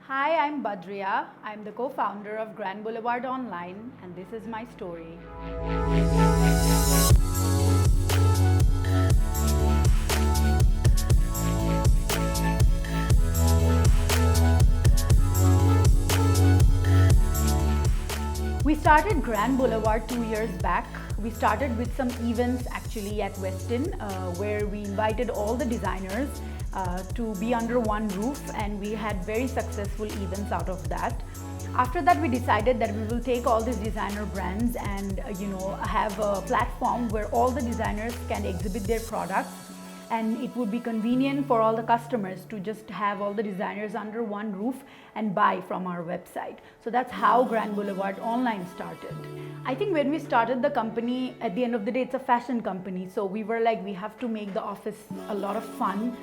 Hi, I'm Badriya. I'm the co-founder of Grand Boulevard Online, and this is my story. We started Grand Boulevard 2 years back. We started with some events actually at Westin, where we invited all the designers to be under one roof, and we had very successful events out of that. After that, we decided that we will take all these designer brands and have a platform where all the designers can exhibit their products, and it would be convenient for all the customers to just have all the designers under one roof and buy from our website. So that's how Grand Boulevard Online started. I think when we started the company, at the end of the day, it's a fashion company. So we were like, we have to make the office a lot of fun,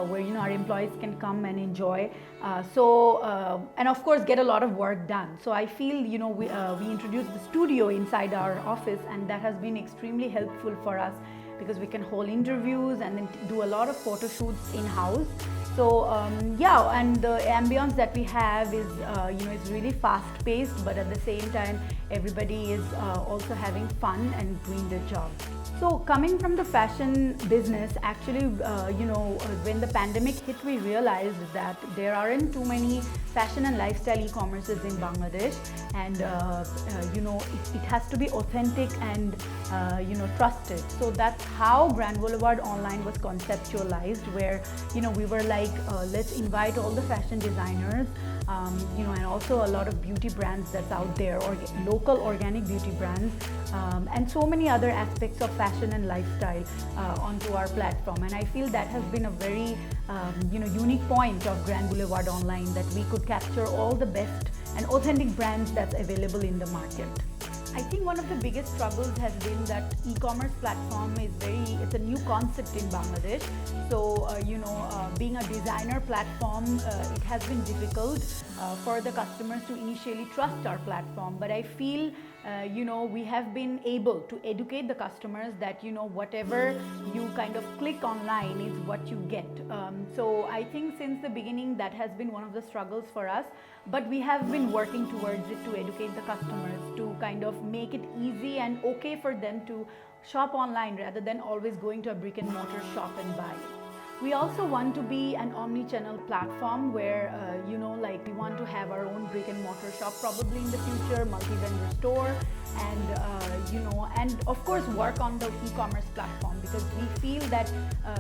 where our employees can come and enjoy. And of course get a lot of work done. So I feel we introduced the studio inside our office, and that has been extremely helpful for us because we can hold interviews and then do a lot of photo shoots in-house. So and the ambience that we have is it's really fast-paced, but at the same time everybody is also having fun and doing their job. So coming from the fashion business, actually, when the pandemic hit, we realized that there aren't too many fashion and lifestyle e-commerces in Bangladesh, and it has to be authentic and trusted. So that's how Grand Boulevard Online was conceptualized, where we were like, let's invite all the fashion designers, and also a lot of beauty brands that's out there, or local organic beauty brands, and so many other aspects of fashion and lifestyle onto our platform. And I feel that has been a very unique point of Grand Boulevard Online, that we could capture all the best and authentic brands that's available in the market. I think one of the biggest struggles has been that e-commerce platform it's a new concept in Bangladesh. So, being a designer platform, it has been difficult for the customers to initially trust our platform. But I feel, we have been able to educate the customers that, whatever you kind of click online is what you get. So I think since the beginning, that has been one of the struggles for us. But we have been working towards it to educate the customers, to kind of make it easy and okay for them to shop online rather than always going to a brick and mortar shop and buy. We also want to be an omni-channel platform where, we want to have our own brick and mortar shop probably in the future, multi-vendor store, and of course work on the e-commerce platform, because we feel that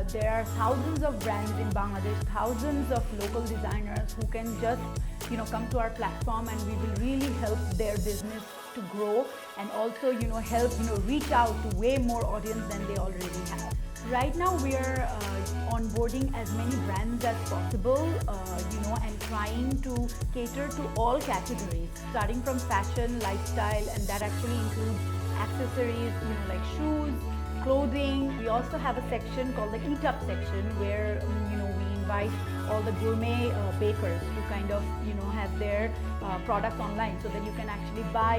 there are thousands of brands in Bangladesh, thousands of local designers who can just come to our platform, and we will really help their business to grow, and also help reach out to way more audience than they already have. Right now we are onboarding as many brands as possible, and trying to cater to all categories, starting from fashion, lifestyle, and that actually includes accessories, like shoes, clothing. We also have a section called the Eat Up section, where we invite all the gourmet bakers to kind of have their products online, so that you can actually buy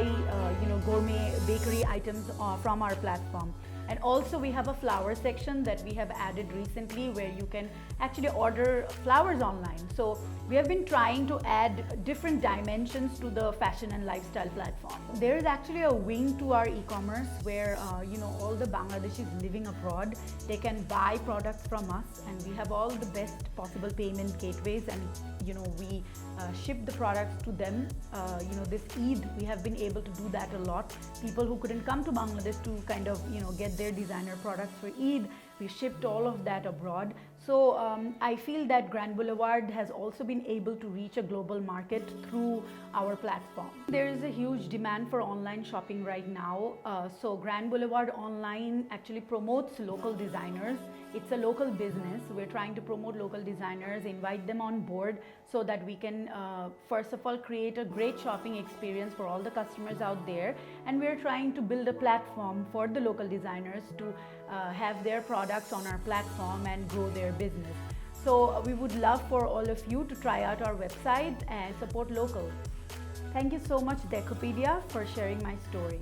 gourmet bakery items from our platform. And also we have a flower section that we have added recently, where you can actually order flowers online. So we have been trying to add different dimensions to the fashion and lifestyle platform. There is actually a wing to our e-commerce where all the Bangladeshis living abroad, they can buy products from us, and we have all the best possible payment gateways, and we ship the products to them. This Eid, we have been able to do that a lot. People who couldn't come to Bangladesh to kind of get their designer products for Eid, we shipped all of that abroad. So I feel that Grand Boulevard has also been able to reach a global market through our platform. There is a huge demand for online shopping right now. So Grand Boulevard Online actually promotes local designers. It's a local business. We're trying to promote local designers, invite them on board, so that we can, first of all, create a great shopping experience for all the customers out there. And we're trying to build a platform for the local designers to have their products on our platform and grow their business. So we would love for all of you to try out our website and support local. Thank you so much, Decopedia, for sharing my story.